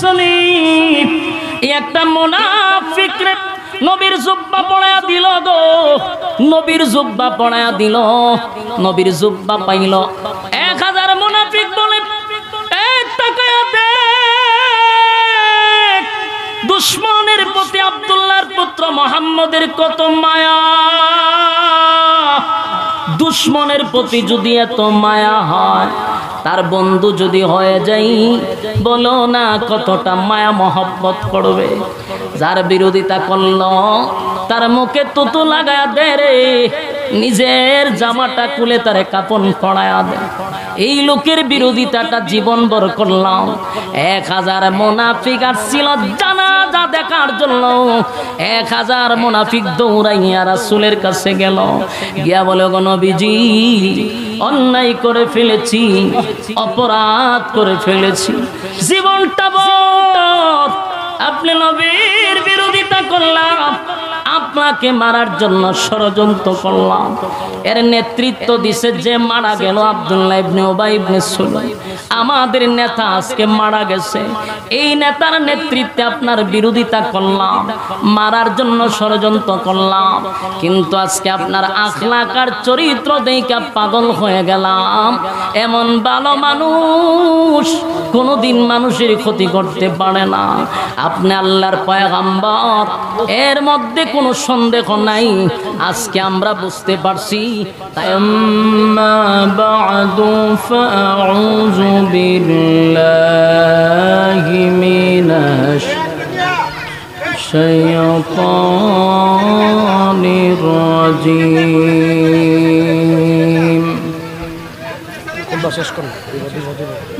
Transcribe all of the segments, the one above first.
মুরসালিন একটা মুনাফিক রে নবীর জুব্বা পড়ায়া দিল গো, নবীর জুব্বা পড়ায়া দিল, নবীর জুব্বা পাইল। 1000 মুনাফিক বলে দুশ্মনের প্রতি আব্দুল্লাহর পুত্র মুহাম্মদের কত মায়া। দুশ্মনের প্রতি যদি এত মায়া হয়, তার বন্ধু যদি হয়ে যাই, বলো না কতটা মায়া মহব্বত করবে। যার বিরোধিতা করল তার মুখে তুতু লাগায়া দে রে, নিজের জামাটা খুলে তারে কাপন পরায়া দে। এই লোকের বিরোধিতাটা জীবনভর করলাম। 1000 মুনাফিক আসছিল জানাজা দেখার জন্য। 1000 মুনাফিক দৌড়াইয়া রাসূলের কাছে গেল, গিয়া বলে গো নবীজি, অন্যায় করে ফেলেছি, অপরাধ করে ফেলেছি, জীবনটা বড়, আপনি নবীর বিরোধিতা করলাম, আপনাকে মারার জন্য ষড়যন্ত্র করলাম। এর নেতৃত্ব দিছে যে মারা গেল আব্দুল্লাহ ইবনে উবাই ইবনে সুলাইম। আমাদের নেতা আজকে মারা গেছে, এই নেতার নেতৃত্বে আপনার বিরোধিতা করলাম, মারার জন্য ষড়যন্ত্র করলাম, কিন্তু আজকে আপনার আখলাক আর চরিত্র দেখে পাগল হয়ে গেলাম। এমন ভালো মানুষ কোনোদিন মানুষের ক্ষতি করতে পারে না। আপনি আল্লাহর পয়গম্বর, এর মধ্যে কোনো সন্দেহ নাই। আজকে আমরা বুঝতে পারছি। আম্মা বা'দু ফাআউযু বিল্লাহি মিনাশ শাইতানির রাজীম।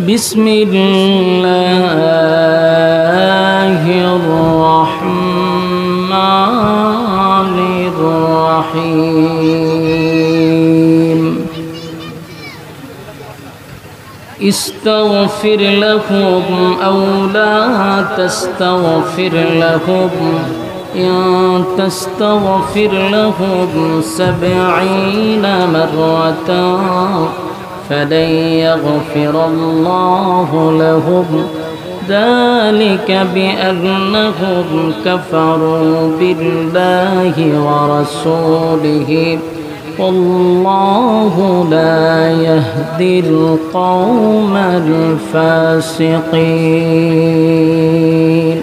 বিসমিল্লাহির রাহমানির রাহিম। ইস্তাগফির লাহুম আও লা তাস্তাগফির লাহুম ইন তাস্তাগফির লাহুম 70 মাররাতান فلن يغفر الله لهم ذلك بأنهم كفروا بالله ورسوله والله لا يهدي القوم الفاسقين.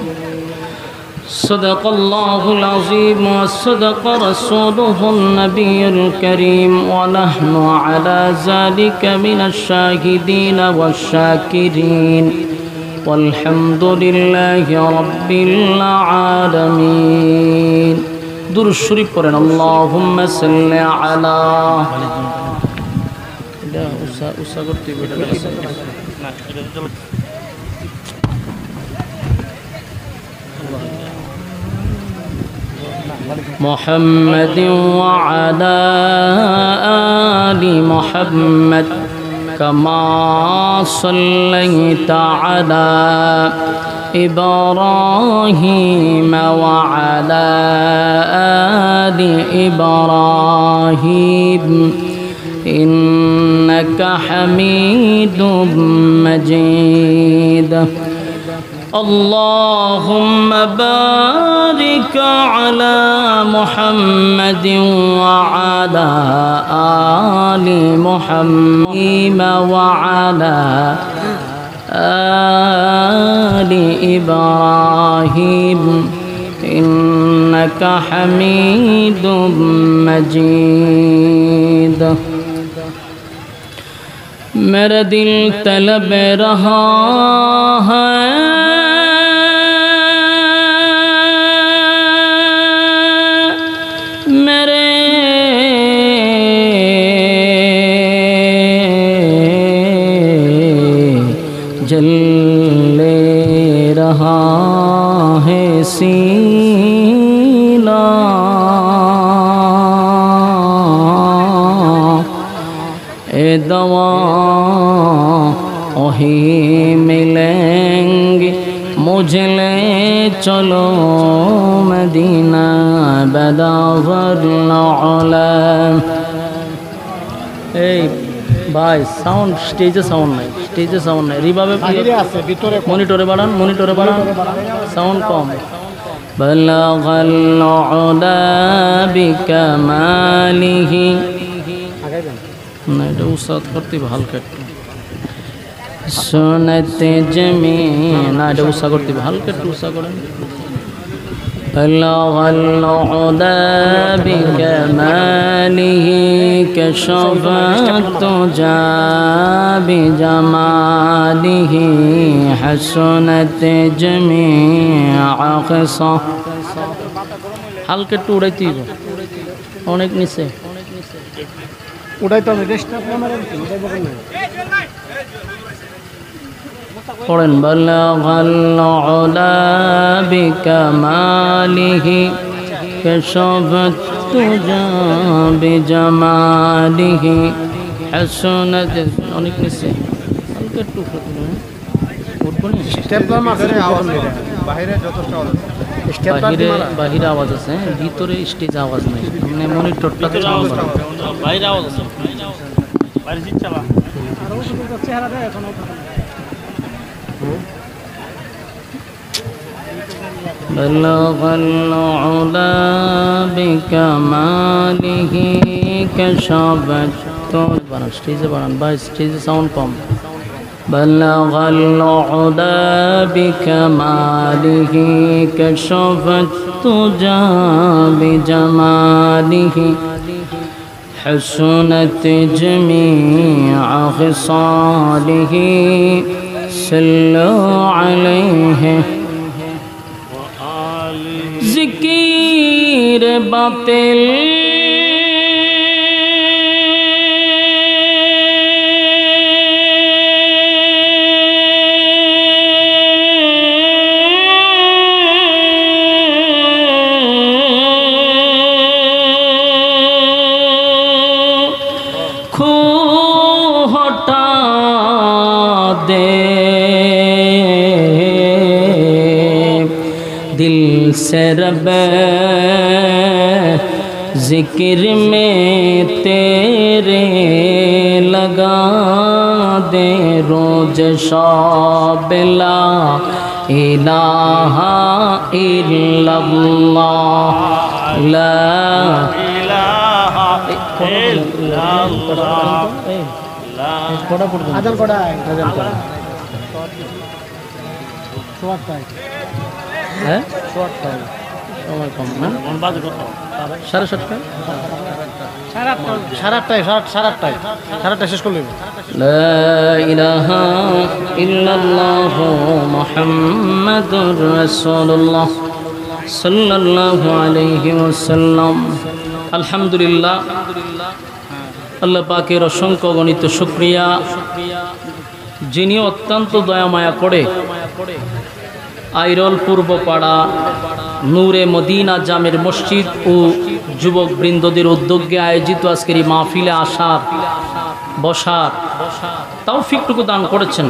صدق الله العظيم وصدق رسوله النبي الكريم ونحن على ذلك من الشاهدين والشاكرين والحمد لله رب العالمين. درود شريف পড়েন اللهم صل على محمد وعلى آل محمد كما صليت على إبراهيم وعلى آل إبراهيم إنك حميد مجيد. اللهم بارك على محمد وعلى آل محمد وعلى آل إبراهيم إنك حميد مجيد. मेरा दिल तलब रहा है मेरे जल ले रहा है सीना ए दवा वही मिलेंगे मुझे ले चलो मदीना बदावर ভাই সাউন্ড স্টেজে সাউন্ড নাই রিভাবে মনিটরে বাড়ান সাউন্ড কম বালাগাল উলা বিকামালিহি না এটা উস্তাদ করতে হালকা একটু সুনতে জমি না এটা উস্তা করতে হালকা একটু উস্তা করেন বালাগাল উলা বিকামালিহি কাশাফাতু জাবি জামালিহি হাসনাতে জমি আখসা হালকা একটু উড়াইতে হবে অনেক নিচে উড়াইতে হবে পড়েন বালাগাল উলা বিকামালিহি কাশাফাতু জাবি জামালিহি হাসনাত অনেক নিচে হালকা একটু বাহিরে আওয়াজ আছে ভিতরে স্টেজ আওয়াজ নাই মানে মনিটরটা বাইরে আওয়াজ আছে بلغ العلا بكماله كشفت স্টেজে বাড়ান বা স্টেজে সাউন্ড কম بلغ العلا بكماله كشفت الدجى بجماله حسنت جميع خصاله صلوا عليه ذکر باطل से रब जिक्र में तेरे लगा दे रोज शाबिला इलाहा इल्लल्लाह ला इलाहा इल्लल्लाह आदम कोड़ा है शॉर्ट टाइम সময় কম না কোন বাজে কত 7:30 সাড়ে শেষ করলে লা ইলাহা ইল্লাল্লাহ মুহাম্মাদুর রাসূলুল্লাহ সাল্লাল্লাহু আলাইহি ওয়াসাল্লাম আলহামদুলিল্লাহ আল্লাহ পাকের অসংখ্য গণিত শুকরিয়া যিনি অত্যন্ত দয়া মায়া করে আইরল পূর্বপাড়া নূরে মদিনা জামের মসজিদ ও যুবক বৃন্দদের উদ্যোগে আয়োজিত আজকের এই মাহফিলে আসার বসার তৌফিকটুকু দান করেছেন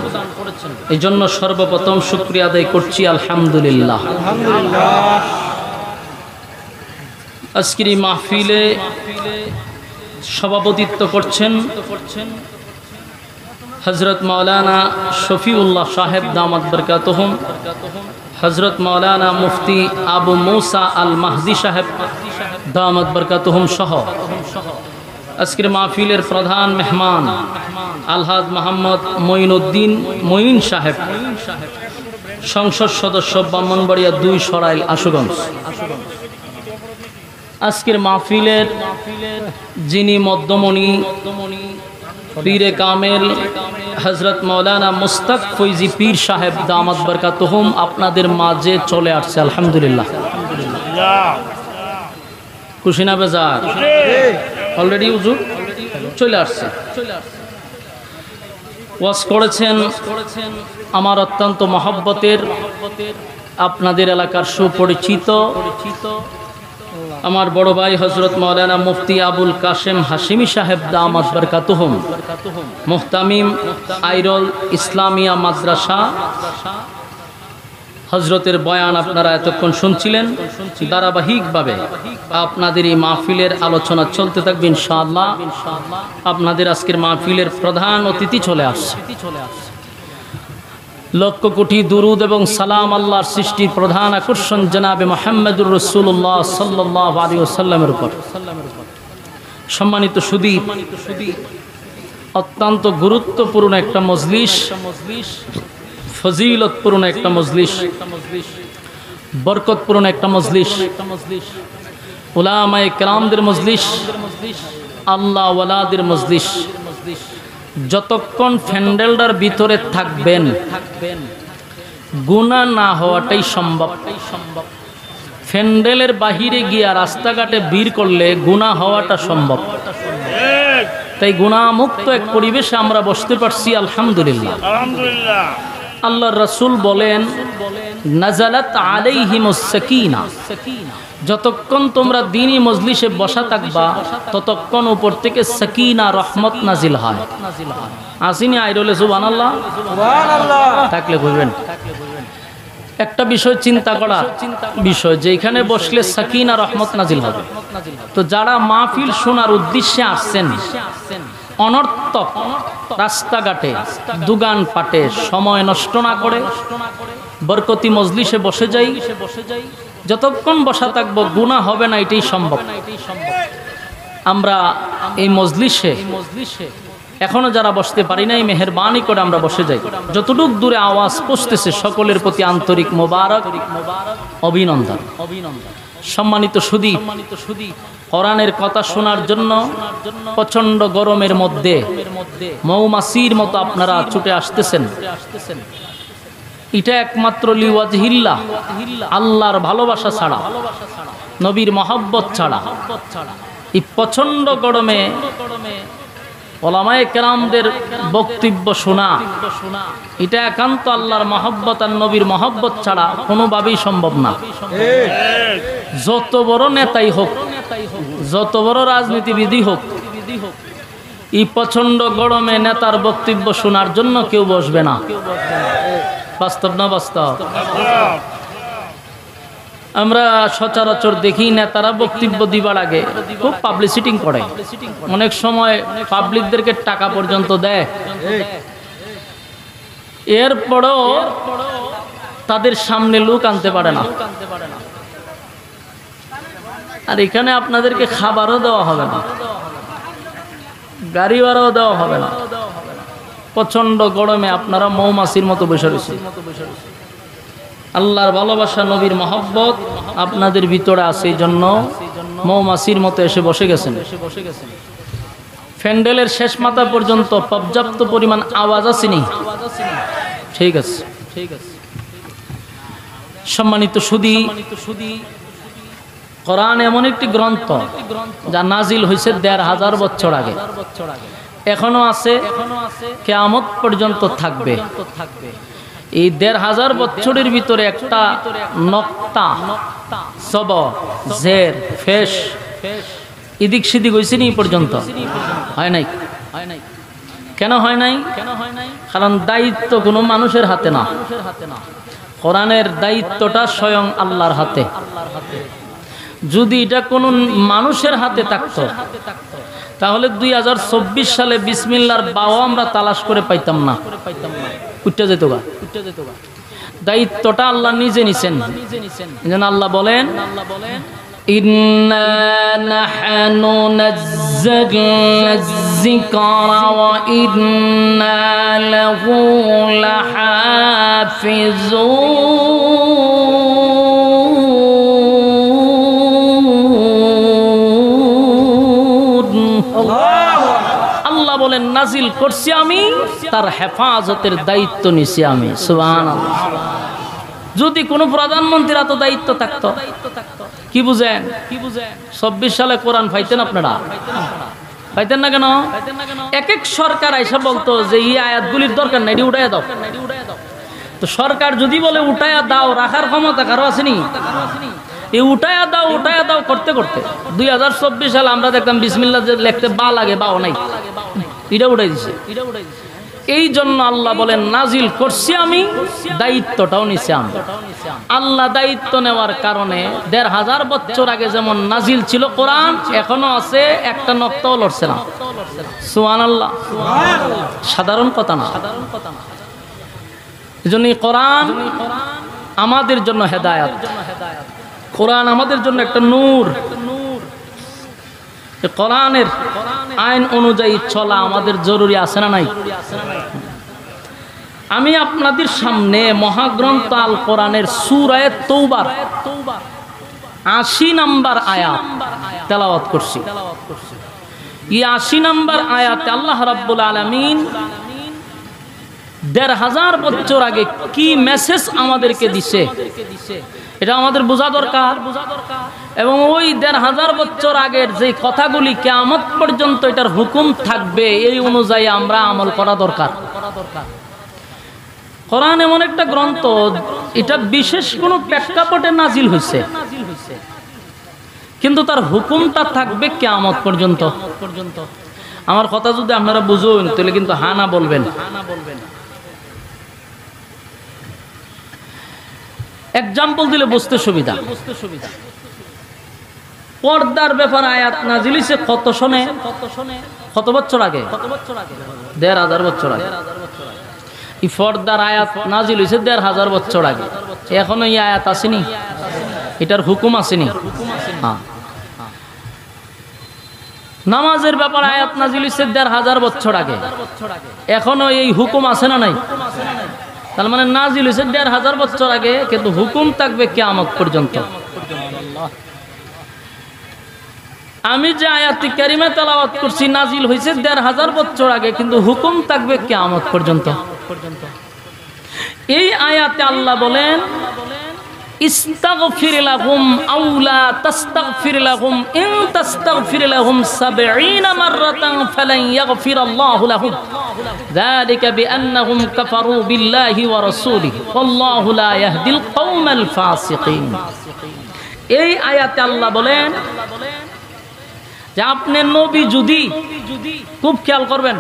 এই জন্য সর্বপ্রথম শুকরিয়া আদায় করছি আলহামদুলিল্লাহ। আজকের এই মাহফিলে সভাপতিত্ব করছেন হজরত মৌলানা শফিউল্লাহ সাহেব দামাত বরকাতুহুম, হজরত মৌলানা মুফতি আবু মুসা আল মাহদি সাহেব দামাত বরকাতুহুম সহ আজকের মাহফিলের প্রধান মেহমান আলহাজ মোহাম্মদ মঈনুদ্দিন মঈন সাহেব, সংসদ সদস্য ব্রাহ্মণবাড়িয়া 2 সরাইল আশুগঞ্জ। আজকের মাহফিলের যিনি মধ্যমণি পীরে কামেল হজরত মৌলানা মুস্তাক ফৈজি পীর সাহেব দামাত বরকাতুহুম আপনাদের মাঝে চলে আসছে আলহামদুলিল্লাহ। কুশিনা বাজার অলরেডি হুজুর চলে আসছে। ওয়াজ করেছেন আমার অত্যন্ত মহব্বতের আপনাদের এলাকার সুপরিচিত আমার বড় ভাই হজরত মৌলানা মুফতি আবুল কাশেম হাশিমি সাহেব দামাত বরকাতুহুম, মুহতামিম আইরল ইসলামিয়া মাদ্রাসা হযরতের বয়ান আপনারা এতক্ষণ শুনছিলেন। ধারাবাহিকভাবে আপনাদের এই মাহফিলের আলোচনা চলতে থাকবে ইনশাআল্লাহ। আপনাদের আজকের মাহফিলের প্রধান অতিথি চলে আসছে। লক্ষ কোটি দুরুদ এবং সালাম আল্লাহর সৃষ্টির প্রধান আকর্ষণ জনাবে মুহাম্মদুর রাসূলুল্লাহ সাল্লাল্লাহু আলাইহি ওয়াসাল্লামের উপর। সম্মানিত সুধী, অত্যন্ত গুরুত্বপূর্ণ একটা মজলিস, ফজিলতপূর্ণ একটা মজলিস, বরকতপূর্ণ একটা মজলিস, উলামায়ে কেরামদের মজলিস, আল্লাহ ওয়ালাদের মজলিস। যতক্ষণ প্যান্ডেলটার ভিতরে থাকবেন গুনাহ না হওয়াটাই সম্ভব। প্যান্ডেলের বাহিরে গিয়া রাস্তাঘাটে ভিড় করলে গুনাহ হওয়াটা সম্ভব। তাই গুনাহমুক্ত এক পরিবেশে আমরা বসতে পারছি, আলহামদুলিল্লাহ। আল্লাহর রাসূল বলেন, নাজালাত আলাইহিমুস সাকিনা, যতক্ষণ তোমরা দ্বীনি মজলিসে বসা থাকবা ততক্ষণ উপর থেকে সাকিনা রহমত নাজিল হয়। আসিনি আইরলে সুবহানাল্লাহ, থাকলে বলবেন। একটা বিষয় চিন্তা করা বিষয়, যে এখানে বসলে সাকিনা রহমত নাজিল হবে। তো যারা মাহফিল শোনার উদ্দেশ্যে আসছেন, অনর্থক রাস্তাঘাটে দোকান পাটে সময় নষ্ট না করে বরকতি মজলিসে বসে যাই। যতক্ষণ বসা থাকবো গুনাহ হবে না, এটাই সম্ভব। আমরা এই মজলিসে এখনো যারা বসতে পারি নাই, মেহেরবানি করে আমরা বসে যাই। যতটুক দূরে আওয়াজ পৌঁছতেছে সকলের প্রতি আন্তরিক মোবারক, অভিনন্দন। সম্মানিত সুধী, কোরআনের কথা শোনার জন্য প্রচন্ড গরমের মধ্যে মৌমাছির মতো আপনারা ছুটে আসতেছেন। এটা একমাত্র লিওয়াজহিল্লাহ, আল্লাহর ভালোবাসা ছাড়া, নবীর মহব্বত ছাড়া। এই প্রচন্ড গরমে উলামায়ে কেরামদের বক্তব্য শোনা, এটা একান্ত আল্লাহর মহব্বত আর নবীর মহব্বত ছাড়া কোনোভাবেই সম্ভব না। যত বড় নেতাই হোক, যত বড় রাজনীতিবিদই হোক, এই প্রচন্ড গরমে নেতার বক্তব্য শোনার জন্য কেউ বসবে না। বাস্তব না বাস্তব? আমরা সচরাচর দেখি নেতারা বক্তব্য দিবার আগে খুব পাবলিসিটিং করে, অনেক সময় পাবলিকদেরকে টাকা পর্যন্ত দেয়। এরপরও তাদের সামনে লোক আনতে পারে না। আর এখানে আপনাদেরকে খাবারও দেওয়া হবে না, গাড়ি ভাড়াও দেওয়া হবে না। প্রচন্ড গরমে আপনারা মৌমাছির মতো বসে রয়েছেন। আল্লাহর ভালোবাসা, নবীর মহব্বত আপনাদের ভিতরে আছে, এই জন্য মৌমাছির মতো এসে বসে গেছেন। প্যান্ডেলের শেষ মাথা পর্যন্ত পর্যাপ্ত পরিমাণ আওয়াজ আসেনি? ঠিক আছে, ঠিক আছে। সম্মানিত সুধী, কোরআন এমন একটি গ্রন্থ যা নাজিল হয়েছে ১৫০০ বছর আগে, এখনো আছে, কিয়ামত পর্যন্ত থাকবে। এই ১৫০০ বছরের ভিতরে একটা নক্তা, সব, জের, ফেশ এদিক সেদিক হয়েছে নি পর্যন্ত? হয় নাই। কেন হয় নাই? কারণ দায়িত্ব কোনো মানুষের হাতে না। কোরআনের দায়িত্বটা স্বয়ং আল্লাহর হাতে। যদি এটা কোনো মানুষের হাতে থাকতো তাহলে ২০২৪ সালে বিসমিল্লাহর বাও আমরা তালাশ করে পাইতাম না, উঠতে যেত গা। দায়িত্বটা আল্লাহ নিজে নিছেন। যেন আল্লাহ বলেন, ইন্না নাহনু নাযালনা যিকরা ওয়া ইন্না লাহু লাহাফিজুন। আল্লাহ বলেন, নাজিল করছি আমি, তার হেফাজতের দায়িত্ব নিছি আমি। সুবহানাল্লাহ। যদি কোনো প্রধানমন্ত্রীর এত দায়িত্ব থাকতো, কি বুঝেন? ২৪ সালে কোরআন পাইতেন আপনারা? পাইতেন না কেন? এক এক সরকার আইসা বলতো যে এই আয়াতগুলির দরকার নাই, উঠাইয়া দাও। তো সরকার যদি বলে উঠাইয়া দাও, রাখার ক্ষমতা কারো আসেনি? এই উঠাইয়া দাও করতে করতে ২০২৪ সালে আমরা দেখতাম বিসমিল্লাহ লিখতে বা লাগে, বাও নাই, এটা উঠাই দিছে। এই জন্য আল্লাহ বলেন নাজিল করছি আমি, দায়িত্বটাও নিছি আমি। আল্লাহ দায়িত্ব নেওয়ার কারণে ১৫০০ বছর আগে যেমন নাজিল ছিল কোরআন, এখনো আছে, একটা নক্তাও লড়ছে না। সুবহানাল্লাহ, সাধারণ কথা না। এজন্য কোরআন আমাদের জন্য হেদায়েত, কোরআন আমাদের জন্য একটা নূর। কোরআনের আইন অনুযায়ী চলা আমাদের জরুরি আছে না নাই? আমি আপনাদের সামনে মহাগ্রন্থ আল কোরআনের সূরা তাওবার ৮০ নম্বর আয়াত তেলাওয়াত করছি। এই ৮০ নম্বর আয়াতে আল্লাহ রাব্বুল আলামিন ১৫০০ বছর আগে কি মেসেজ আমাদেরকে দিছে এটা আমাদের বোঝা দরকার। এবং ওই ১৫০০ বছর আগের যে কথাগুলি কিয়ামত পর্যন্ত এটার হুকুম থাকবে, এই অনুযায়ী আমরা আমল করা দরকার। কোরআন এমন একটা গ্রন্থ, এটা বিশেষ কোনো প্রেক্ষাপটে নাজিল হয়েছে, কিন্তু তার হুকুমটা থাকবে কিয়ামত পর্যন্ত। আমার কথা যদি আপনারা বুঝুন তাহলে কিন্তু হা না বলবেন। এক্সাম্পল দিলে বুঝতে সুবিধা। পর্দার ব্যাপার আয়াত নাজিল হইছে কত সনে, কত বছর আগে? ১৫০০ বছর আগে। এই পর্দার আয়াত নাজিল হইছে ১৫০০ বছর আগে। এখনো এই আয়াত আসেনি, এটার হুকুম আসেনি। হ্যাঁ, নামাজের ব্যাপার আয়াত নাজিল হইছে ১৫০০ বছর আগে। এখনো এই হুকুম আছে না নাই? তার মানে নাজিল হইছে ১৫০০ বছর আগে, কিন্তু হুকুম থাকবে কিয়ামত পর্যন্ত। আমি যে আয়াতি কারিমা তেলাওয়াত করছি নাজিল হইছে ১৫০০ বছর আগে, কিন্তু হুকুম থাকবে কিয়ামত পর্যন্ত। এই আয়াতে আল্লাহ বলেন ইস্তাগফির লাহুম আও লা তাস্তাগফির লাহুম ইন তাস্তাগফির লাহুম ৭০ মাররাতান ফালান ইয়াগফিরাল্লাহু লাহুম যালিকা বিআন্নাহুম কাফারু বিল্লাহি ওয়া রাসূলিহি ওয়াল্লাহু লা ইয়াহদিল কওমাল ফাসিকিন। এই আয়াতে আল্লাহ বলেন যে আপনি নবী যদি, খুব খেয়াল করবেন,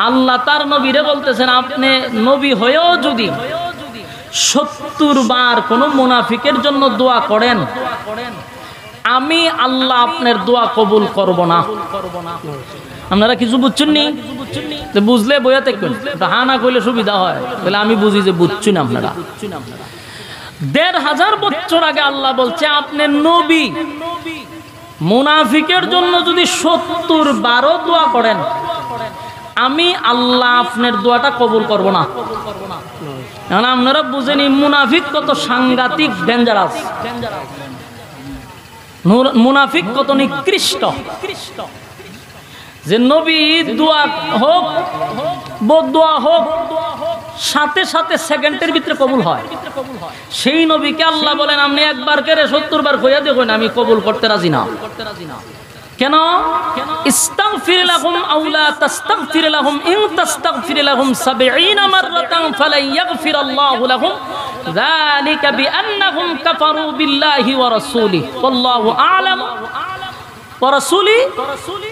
আল্লাহ তার নবীরে বলতেছেন আপনি নবী হয়েও যদি ৭০ বার কোন মুনাফিকের জন্য দোয়া করেন, আমি আল্লাহ আপনার দোয়া কবুল করব না। আপনারা কিছু বুঝছেন নি? বুঝলে বইয়া থাকবেন, হা না কইলে সুবিধা হয়, বলে আমি বুঝি যে বুঝছেন আপনারা। ১৫০০ বছর আগে আল্লাহ বলছে আপনি নবী মুনাফিকের জন্য যদি ৭০ বারও দোয়া করেন, আমি আল্লাহ আপনার দোয়াটা কবুল করব না। এখন আপনারা বুঝেনি মুনাফিক কত সাংঘাতিক ডেঞ্জারাস, মুনাফিক কত নিকৃষ্ট, যে নবী দোয়া হোক বদদোয়া হোক সাথে সাথে সেকেন্ডের ভিতরে কবুল হয়। সেই নবীকে আল্লাহ বলেন আপনি একবার করে ৭০ বার কইয়া দেখুন, আমি কবুল করতে রাজি না। কেন? ইস্তাগফির লাহুম আও লা তাস্তাগফির লাহুম ইন তাস্তাগফির লাহুম ৭০ মাররাতান ফালান ইয়াগফিরাল্লাহু লাহুম যালিকা বিআন্নাহুম কাফারু বিল্লাহি ওয়া রাসূলিহি ওয়াল্লাহু আ'লামু ওয়া রাসূলিহি।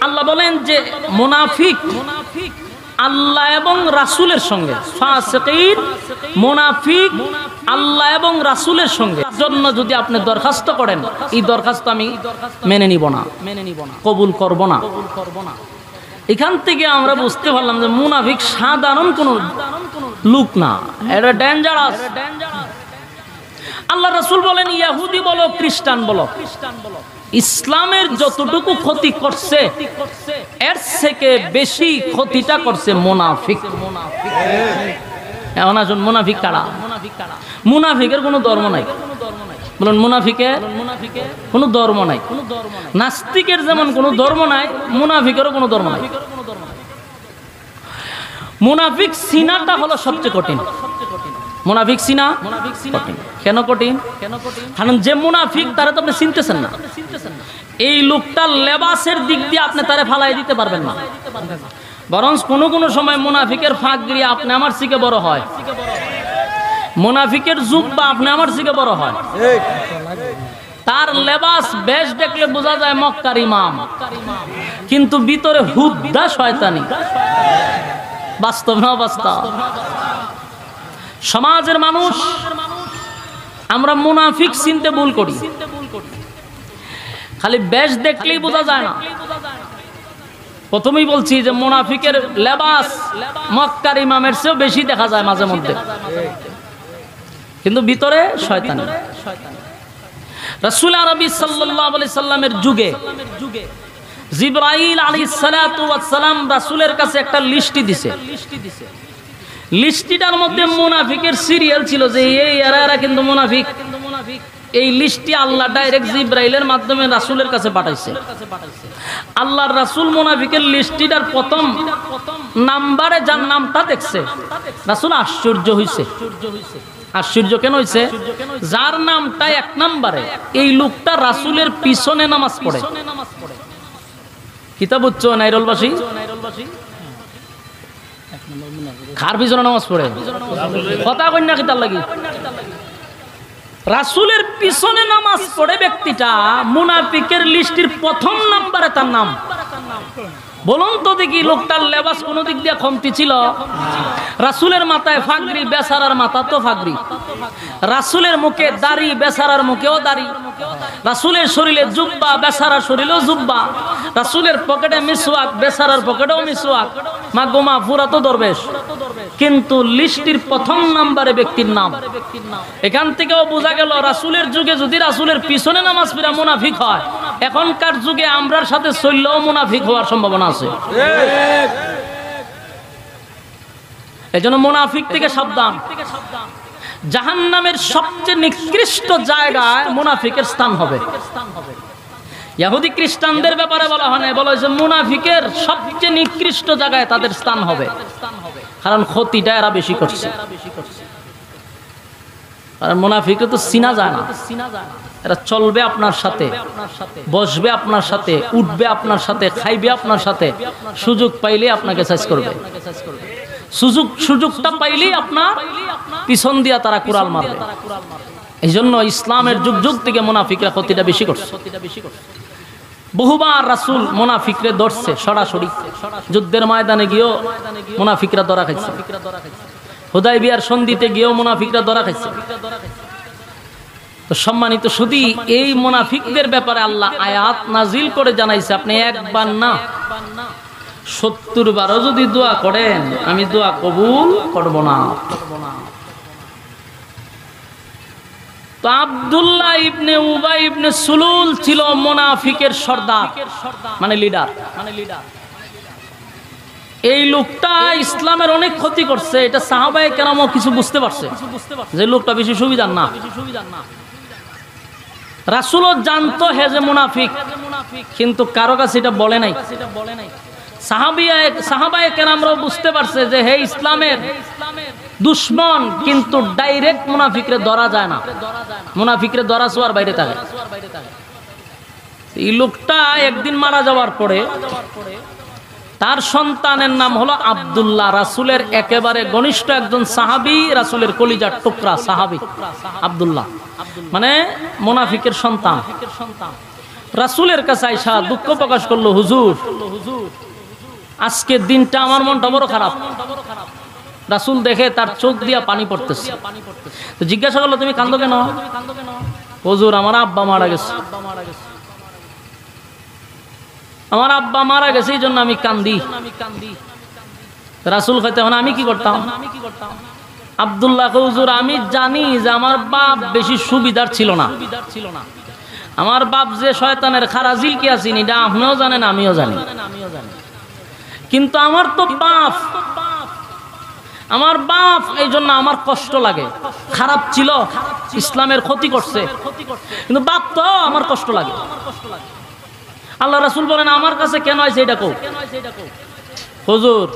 আল্লাহ বলেন যে মুনাফিক আল্লাহ এবং রাসূলের সঙ্গে, ফাসিকিন মুনাফিক আল্লাহ এবং রাসূলের সঙ্গে জন্য যদি আপনি দরখাস্ত করেন, এই দরখাস্ত আমি মেনে নিব না, কবুল করব না। এখান থেকে আমরা বুঝতে পারলাম যে মুনাফিক সাধারণ কোনো লোক না, এটা ডেঞ্জারাস। আল্লাহ রাসূল বলেন ইহুদি বলো খ্রিস্টান বলো, ইসলামের যতটুকু ক্ষতি করছে এর থেকে বেশি ক্ষতিটা করছে মুনাফিক। এখন আসুন মুনাফিক কারা? মুনাফিকের কোনো ধর্ম নাই। বলুন মুনাফিকের কোনো ধর্ম নাই। নাস্তিকের যেমন কোনো ধর্ম নাই, মুনাফিকেরও কোনো ধর্ম নাই। মুনাফিক চিনাটা হলো সবচেয়ে কঠিন। মুনাফিক চিনা কঠিন। কেন কঠিন? কারণ যে মুনাফিক তারা তো আপনি চিনতেছেন না। এই লোকটার লেবাসের দিক দিয়ে আপনি তারে ফালাই দিতে পারবেন না, বরং কোনো কোনো সময় মুনাফিকের ফাঁকগিরি আপনি আমার থেকে বড় হয়, মুনাফিকের জুব্বা আপনি আমার থেকে বড় হয়। তার লেবাস বেশ দেখলে বোঝা যায় মক্কার ইমাম, কিন্তু ভিতরে হুদ্দা শয়তানি। বাস্তব না বাস্তব? সমাজের মানুষ আমরা মুনাফিক চিনতে ভুল করি। খালি বেশ দেখলেই বোঝা যায় না। প্রথমেই বলছি যে মুনাফিকের লেবাস মক্কার ইমামের চেয়েও বেশি দেখা যায় মাঝে মধ্যে, কিন্তু ভিতরে শয়তানি। রাসূল আরবি সাল্লাল্লাহু আলাইহি সাল্লামের যুগে জিবরাইল আলাইহিস সালাতু ওয়াস সালাম রাসূলের কাছে একটা লিস্টি দিছে। লিস্টিটার মধ্যে মুনাফিকের সিরিয়াল ছিল যে এই এরা কিন্তু মুনাফিক। এই লিস্টটি আল্লাহ ডাইরেক্ট জিবরাইলের মাধ্যমে রাসূলের কাছে পাঠাইছে। আল্লাহর রাসূল মুনাফিকের লিস্টিটার প্রথম নাম্বারে যার নামটা দেখছে, রাসূল আশ্চর্য হইছে। আশ্চর্য কেন হইছে? যার নামটা এক নম্বরে, এই লোকটা রাসূলের পিছনে নামাজ পড়ে। কিতাব উচ্চ নাইরলবাসী কার পিছনে নামাজ পড়ে? কথা কন্যা কিতাব লাগি রাসূলের পিছনে নামাজ পড়ে ব্যক্তিটা মুনাফিকের লিস্টির প্রথম নাম্বারে তার নাম। বলুন তো দেখি, লোকটার লেবাস কোন দিক দিয়ে কমতি ছিল? রাসূলের মাথায় ফাগরি, বেচারার মাথা তো ফাগরি। রাসূলের মুখে দাড়ি, বেচারার মুখেও দাড়ি। রাসূলের শরীরে জুব্বা, বেচারার শরীরেও জুব্বা। রাসূলের পকেটে মিসওয়াক, বেচারার পকেটেও মিসওয়াক। মা গোমা পুরা তো দরবেশ, কিন্তু লিস্টির প্রথম নাম্বারে ব্যক্তির নাম। এখান থেকেও বোঝা গেল রাসূলের যুগে যদি রাসূলের পিছনে নামাজ পড়া মুনাফিক হয়, এখনকার যুগে আমরার সাথে চললেও মুনাফিক হওয়ার সম্ভাবনা আছে। এজন্য মুনাফিক থেকে সাবধান। জাহান্নামের সবচেয়ে নিকৃষ্ট জায়গায় মুনাফিকের স্থান হবে। ইহুদি খ্রিস্টানদের ব্যাপারে বলা হয় না, বলা হয়েছে মুনাফিকের সবচেয়ে নিকৃষ্ট জায়গায় তাদের স্থান হবে, কারণ ক্ষতিটা এরা বেশি করছে। কারণ মুনাফিকে তো চিনা যায় না। এরা চলবে আপনার সাথে, বসবে আপনার সাথে, উঠবে আপনার সাথে, খাইবে আপনার সাথে, সুযোগ পাইলে আপনাকে সাইজ করবে। সুযোগটা পাইলেই আপনার পিছন দিয়া তারা কুড়াল মারবে। এই জন্য ইসলামের যুগ যুগ থেকে মুনাফিকরা ক্ষতিটা বেশি করছে। বহুবার রাসূল মুনাফিকরে ধরছে সরাসরি। যুদ্ধের ময়দানে গিয়েও মুনাফিকরা ধরা খাইছে, হুদায়বিয়ার সন্ধিতে গিয়েও মুনাফিকরা ধরা খাইছে। তো সম্মানিত শুধু এই মুনাফিকদের ব্যাপারে আল্লাহ আয়াত নাজিল করে জানাইছে, আপনি একবার না 70 বারও যদি দোয়া করেন আমি দোয়া কবুল করব না। তো আব্দুল্লাহ ইবনে উবাই ইবনে সুলুল ছিল মুনাফিকের সর্দার, মানে লিডার। এই লোকটা ইসলামের অনেক ক্ষতি করছে। এটা সাহাবায়ে কেরামও কিছু বুঝতে পারছে যে লোকটা বেশি সুবিধার না। রাসূলও জানতো হে যে মুনাফিক, কিন্তু কারো কাছে এটা বলে নাই। সাহাবায়ে কেরামরাও বুঝতে পারছে যে হে ইসলামের দুশমন, কিন্তু ডাইরেক্ট মুনাফিকরে ধরা যায় না। মুনাফিকরে ধরা ছোঁয়ার বাইরে থাকে। এই লোকটা একদিন মারা যাওয়ার পরে তার সন্তানের নাম হলো আব্দুল্লাহ, রাসূলের একেবারে ঘনিষ্ঠ একজন সাহাবী, রাসূলের কলিজার টুকরা সাহাবী আব্দুল্লাহ, মানে মুনাফিকের সন্তান। রাসূলের কাছে আইসা দুঃখ প্রকাশ করলো, হুজুর আজকের দিনটা আমার মনটা বড় খারাপ। রাসূল দেখে তার চোখ দিয়া পানি পড়তেছে। তো জিজ্ঞাসা করলো, তুমি কাঁদো কেন? হুজুর আমার আব্বা মারা গেছে, আমার আব্বা মারা গেছে, এই জন্য আমি কান্দি। রাসূল কইতে হন আমি কি করতাম? আব্দুল্লাহ হুজুর আমি জানি যে আমার বাপ বেশি সুবিধার ছিল না। আমার বাপ যে শয়তানের খারাজিল কি আছেন এটা আপনিও জানেন, আমিও জানি। কিন্তু আমার তো বাপ, আমার বাপ, এই জন্য আমার কষ্ট লাগে। খারাপ ছিল, ইসলামের ক্ষতি করছে, কিন্তু বাপ তো আমার কষ্ট লাগে। আল্লাহ রাসূল বলেন আমার কাছে কেন আইছে এটা কও। হুজুর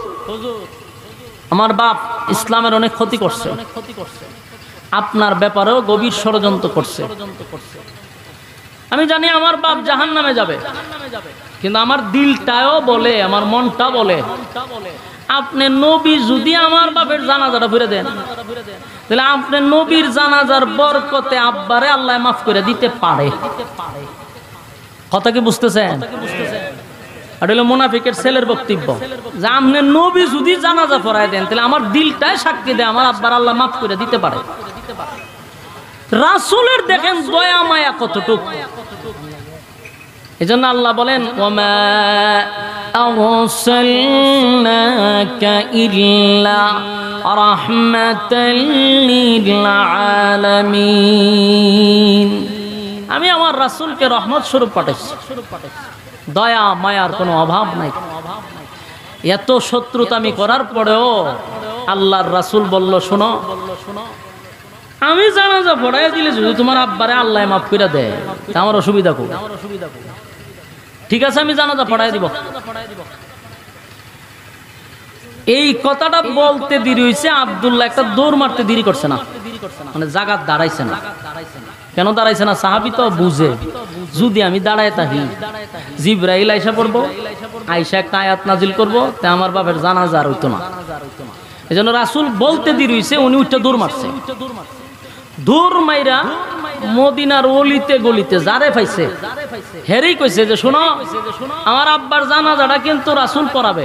আমার বাপ ইসলামের অনেক ক্ষতি করছে, আপনার ব্যাপারেও গভীর ষড়যন্ত্র করছে। আমি জানি আমার বাপ জাহান্নামে যাবে, কিন্তু আমার দিলটাও বলে, আমার মনটা বলে আপনি নবী যদি আমার বাপের জানাজাটা ফিরে দেন, তাহলে আপনি নবীর জানাজার বরকতে আব্বারে আল্লাহ মাফ করে দিতে পারে। কথা কি বুঝতেছেন? আর হলো মুনাফিকের ছেলের বক্তব্য যে আপনি নবী যদি জানাজা পড়ায় দেন তাহলে আমার দিলটাই সাক্ষী দেয় আমার আব্বার আল্লাহ মাফ করে দিতে পারে। রাসূলের দেখেন দয়া মায়া কতটুকু। এজন্য আল্লাহ বলেন ওমা আরসালনাকা ইল্লা রাহমাতাল লিল আলামিন। আমি আমার রাসূলকে রহমত স্বরূপ পাঠাইছি, দয়া মায়ার কোনো অভাব নাই। এত শত্রুতামি করার পরেও আল্লাহর রাসূল বলল শোনো, আমি জানাজা পড়াই দিলে যদি তোমার আব্বারে আল্লাহ মাফ করে দেয় তা আমার অসুবিধা কো, ঠিক আছে আমি জানাজা পড়াই দিব। এই কথাটা বলতে দেরি হয়েছে, আব্দুল্লাহ একটা দৌড় মারতে দেরি করছে না, মানে জাগাত দাঁড়াইছে না। কেন দাঁড়াইছে না? সাহাবী তো বুঝে যদি আমি দাঁড়ায় থাকি জিবরাইল আইসা পড়বো, আইসা একটা আয়াত নাজিল করবো, তা আমার বাপের জানাজা আর হইতো না। এই জন্য রাসূল বলতে দেরি হয়েছে, উনি উঠতে দৌড় মারছে। দৌড় মাইরা মদিনার অলিতে গলিতে যারে পাইছে হেরেই কইছে যে শোনো, আমার আব্বার জানাজাটা কিন্তু রাসূল পড়াবে।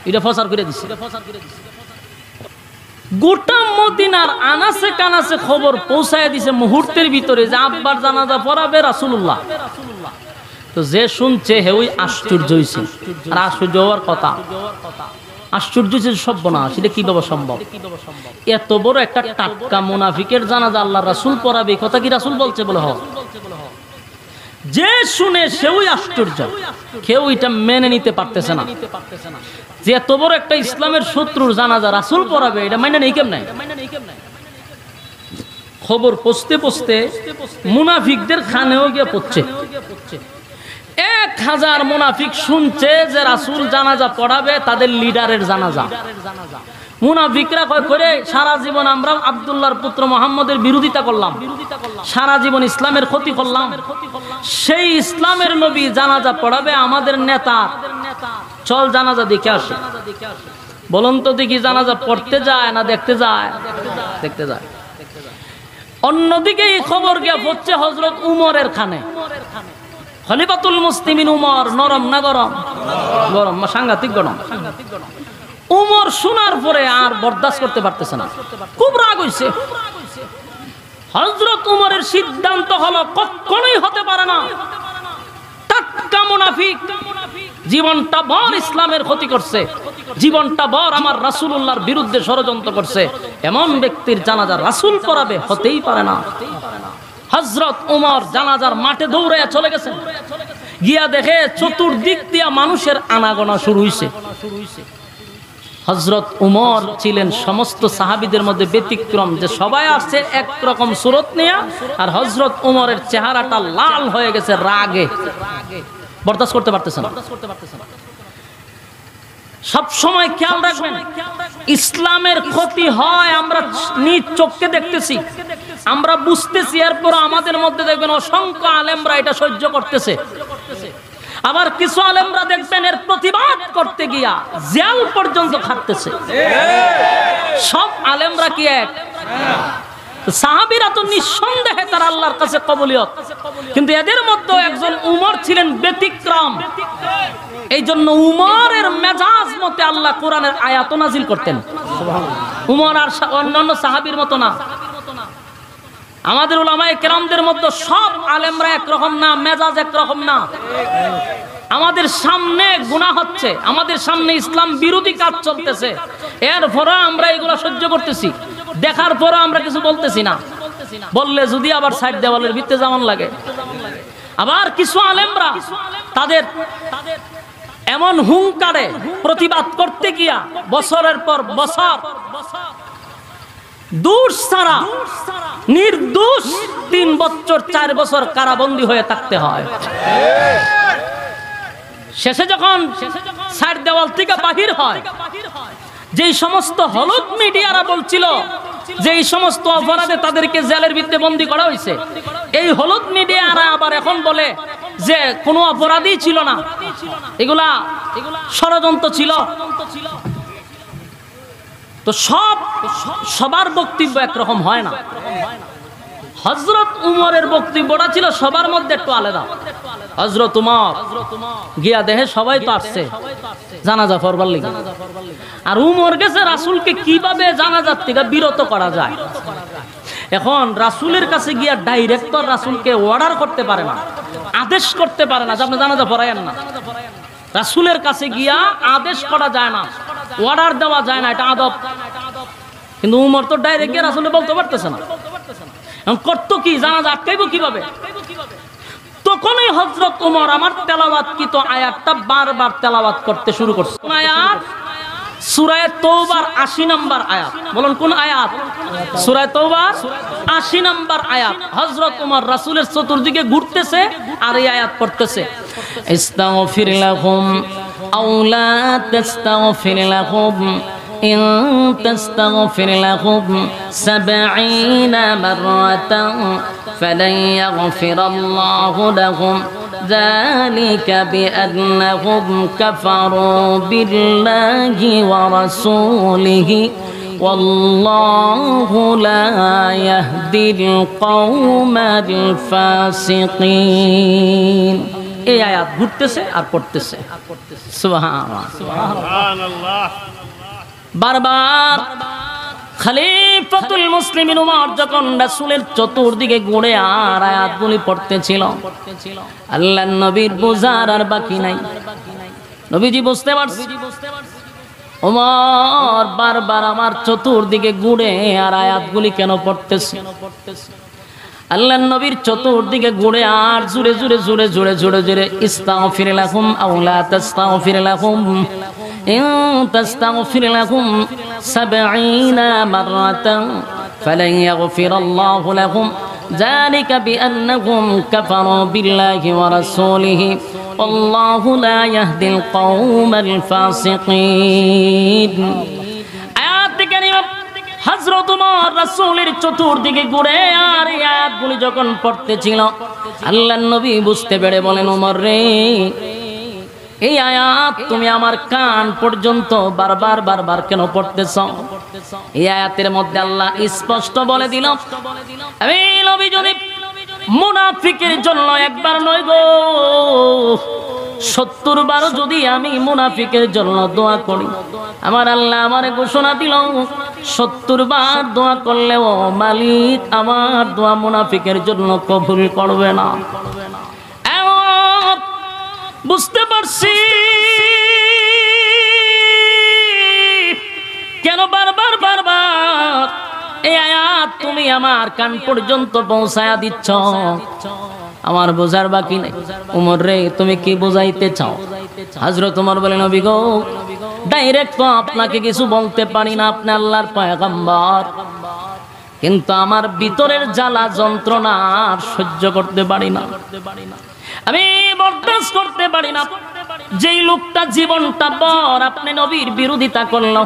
এটা প্রচার করে দিছে। গোটা মদিনার আনাসে কানাসে খবর পৌঁছায় দিছে মুহূর্তের ভিতরে যে আব্বার জানাজা পড়াবে রাসূলুল্লাহ। তো যে শুনছে হেউই আশ্চর্য হইছে, আর আশ্চর্য হওয়ার কথা। আশ্চর্য হচ্ছে সর্বনাশ, সেটা কিভাবে সম্ভব? এত বড় একটা টাটকা মুনাফিকের জানাজা আল্লাহ রাসূল পড়াবে, কথা কি রাসূল বলছে? বলে হ। যে শুনে সেও আশ্চর্য, কেউ এটা মেনে নিতে পারতেছে না যে এত বড় একটা ইসলামের শত্রুর জানাজা রাসূল পড়াবে, এটা মেনে নেই কেমনে? খবর পৌঁছতে পৌঁছতে মুনাফিকদের খানেও গিয়ে পড়ছে। 1000 মুনাফিক শুনছে যে রাসূল জানাজা পড়াবে তাদের লিডারের জানাজা। মুনাফিকরা কয় করে সারা জীবন আমরা আব্দুল্লাহর পুত্র মুহাম্মদের বিরোধিতা করলাম, সারা জীবন ইসলামের ক্ষতি করলাম, সেই ইসলামের নবী জানাজা পড়াবে আমাদের নেতা, চল জানাজা দেখে আসি। বলুন তো দেখি জানাজা পড়তে যায় না দেখতে যায়? দেখতে যায়। অন্যদিকে এই খবর গিয়ে পড়ছে হযরত উমরের খানে। খলিফাতুল মুসলিমিন উমর, নরম না গরম? গরম, সাংঘাতিক গরম। উমর শোনার পরে আর বরদাস্ত করতে পারতেছে না, খুব রাগ হইছে। হযরত উমরের সিদ্ধান্ত হলো কখনোই হতে পারে না টাটকা মুনাফিক জীবনটা ভর ইসলামের ক্ষতি করছে, জীবনটা ভর আমার রাসূলুল্লাহর বিরুদ্ধে ষড়যন্ত্র করছে, এমন ব্যক্তির জানাজা রাসূল পড়াবে, হতেই পারে না। হযরত উমর জানাজার মাঠে দৌড়াইয়া চলে গেছেন, গিয়া দেখে চতুর্দিক দিয়া মানুষের আনাগোনা শুরু হইছে। হযরত উমর ছিলেন সমস্ত সাহাবীদের মধ্যে ব্যতিক্রম, যে সবাই আসছে একরকম সুরত নিয়ে, আর হযরত উমরের চেহারাটা লাল হয়ে গেছে রাগে, বরদাস্ত করতে পারতেছে না। সব সময় খেয়াল রাখবেন, ইসলামের ক্ষতি হয় আমরা নিজ চোখে দেখতেছি, আমরা বুঝতেছি, এরপর আমাদের মধ্যে দেখবেন অসংখ্য আলেমরা এটা সহ্য করতেছে। আবার কিছু আলেমরা দেখবেন এর প্রতিবাদ করতে গিয়া জেল পর্যন্ত খাটতেছে। সব আলেমরা কি এক? সাহাবীরা তো নিঃসন্দেহে তারা আল্লাহর কাছে কবুলিয়ত, কিন্তু এদের মধ্যে একজন উমর ছিলেন ব্যতিক্রম। এই জন্য উমরের মেজাজ মতে আল্লাহ কোরআনের আয়াত নাজিল করতেন। উমর আর অন্যান্য সাহাবীর মতো না। আমাদের উলামায়ে কেরামদের মধ্যে সব আলেমরা একরকম না, মেজাজ একরকম না। আমাদের সামনে গুনাহ হচ্ছে, আমাদের সামনে ইসলাম বিরোধী কাজ চলতেছে, এরপরও আমরা এগুলো সহ্য করতেছি, দেখার পরও আমরা কিছু বলতেছি না। বললে যদি আবার সাইড দেওয়ালের ভিতরে যেমন লাগে। আবার কিছু আলেমরা তাদের এমন হুঙ্কারে প্রতিবাদ করতে গিয়া বছরের পর বছর দোষ ছাড়া নির্দোষ 3 বছর 4 বছর কারাবন্দী হয়ে থাকতে হয়। শেষে যখন সাইড দেওয়াল থেকে বাহির হয়, যেই সমস্ত হলুদ মিডিয়ারা বলছিল যে এই সমস্ত অপরাধে তাদেরকে জেলের ভিতরে বন্দী করা হয়েছে, এই হলুদ মিডিয়ারা আবার এখন বলে যে কোনো অপরাধই ছিল না, এগুলা ষড়যন্ত্র ছিল। তো সবার বক্তব্য একরকম হয় না। হযরত উমরের বক্তব্যটা ছিল সবার মধ্যে একটু আলাদা। হযরত উমর গিয়া দেখে সবাই তো আসছে জানাজা পড়বার লাগি, আর উমর গেছে রাসূলকে কিভাবে জানাজার থেকে বিরত করা যায়। এখন রাসূলের কাছে গিয়া ডাইরেক্টর রাসূলকে অর্ডার করতে পারে না, আদেশ করতে পারে না যে আপনি জানাজা পড়ায়েন না। রাসূলের কাছে গিয়া আদেশ করা যায় না, অর্ডার দেওয়া যায় না, এটা আদব। কিন্তু উমর তো ডাইরেক্ট গিয়ে রাসূলকে বলতে পারতেছে না, এখন করতো কি, জানাজা আটকাইব কিভাবে? তখনই হযরত উমর আমার তেলাওয়াতকৃত আয়াতটা বারবার তেলাওয়াত করতে শুরু করছে। আয়াত সূরা তাওবার ৮০ নম্বর আয়াত। বলুন কোন আয়াত? সূরা তাওবার ৮০ নম্বর আয়াত। হযরত উমর রাসূলের চতুর্দিকে ঘুরতেছে আর এই আয়াত পড়তেছে, ইস্তাগফির লাহুম আও লা তাস্তাগফির লাহুম ইন তাস্তাগফির লাহুম ৭০ মাররাতান ফালান ইয়াগফিরাল্লাহু লাহুম ذلك بأنهم كفروا بالله ورسوله والله لا يهدي القوم الفاسقين। এই আয়াত ঘুরতেছে আর পড়তেছে সুবহানাল্লাহ। বারবার খলিফাতুল মুসলিমিন উমর যখন রাসূলের চতুর্দিকে ঘুরে আর আয়াতগুলি পড়তেছিল, আল্লাহর নবীর বুঝার আর বাকি নাই। নবীজি বুঝতে পারছে উমর বারবার আমার চতুর্দিকে ঘুরে আর আয়াতগুলি কেন পড়তেছে। আল্লাহর নবীর চতুর্দিকে ঘুরে আর জোরে জোরে জোরে জোরে জোরে জোরে ইস্তাগফির লাহুম আও লা তাস্তাগফির লাহুম ইন তাস্তাগফির লাহুম ৭০ মাররাতান ফালান ইয়াগফিরাল্লাহু লাহুম যালিকা বিআন্নাহুম কাফারু বিল্লাহি ওয়া রাসূলিহি ওয়াল্লাহু লা ইয়াহদিল কওমাল ফাসিকিন। আয়াত কারিমা হযরত উমর রাসূলের চতুর্দিকে ঘুরে আর এই আয়াতগুলি যখন পড়তেছিল, আল্লাহর নবী বুঝতে পেরে বলেন, উমর রে, এই আয়াত তুমি আমার কান পর্যন্ত বারবার বারবার কেন পড়তেছ? এই আয়াতের মধ্যে আল্লাহ স্পষ্ট বলে দিল, আমি নবী যদি মুনাফিকের জন্য একবার নয় গো ৭০ বার যদি আমি মুনাফিকের জন্য দোয়া করি, আমার আল্লাহ আমারে ঘোষণা দিল ৭০ বার দোয়া করলেও মালিক আমার দোয়া মুনাফিকের জন্য কবুল করবে না। বুঝতে পারছি কেন বারবার বারবার এই আয়াত তুমি আমার কান পর্যন্ত পৌঁছায়া দিচ্ছ, আমার বোঝার বাকি নেই। উমর রে, তুমি কি বোঝাইতে চাও? হযরত উমর বলেন, নবী গো, ডাইরেক্ট তো আপনাকে কিছু বলতে পারি না, আপনি আল্লাহর পয়গম্বর, কিন্তু আমার ভিতরের জ্বালা যন্ত্রণা সহ্য করতে পারি না, আমি বরদাস্ত করতে পারি না। যেই লোকটা জীবনটা বর আপনি নবীর বিরোধিতা করলো,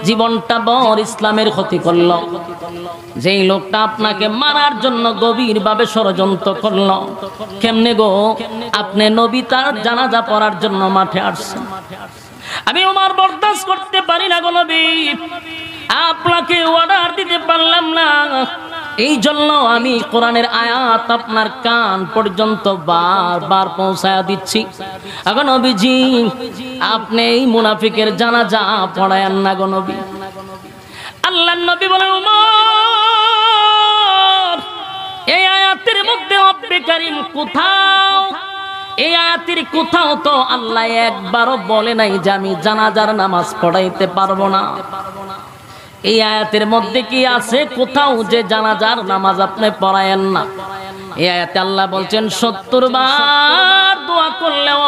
জীবনটা বর ইসলামের ক্ষতি করলো, যেই লোকটা আপনাকে মারার জন্য গভীর ভাবে ষড়যন্ত্র করলো, কেমনে গো আপনি নবী তার জানাজা পড়ার জন্য মাঠে আসছেন? আমি ওমর বরদাস্ত করতে পারি না গো নবী, আপনাকে অর্ডার দিতে পারলাম না, এই জন্য আমি কোরআনের আয়াত আপনার কান পর্যন্ত বারবার পৌঁছায়া দিচ্ছি। এখন নবীজি আপনি এই মুনাফিকের জানাজা পড়ায়েন না গো নবী। আল্লাহর নবী বলেন, উমর, এই আয়াতের মধ্যে রব্বে কারীম কোথাও, এই আয়াতের কোথাও তো আল্লাহ একবারও বলে নাই যে আমি জানাজার নামাজ পড়াইতে পারবো না। এই আয়াতের মধ্যে কি আছে কোথাও যে জানাজার নামাজ আপনি পড়ায়েন না? এই আয়াতে আল্লাহ বলছেন ৭০ বার দোয়া করলেও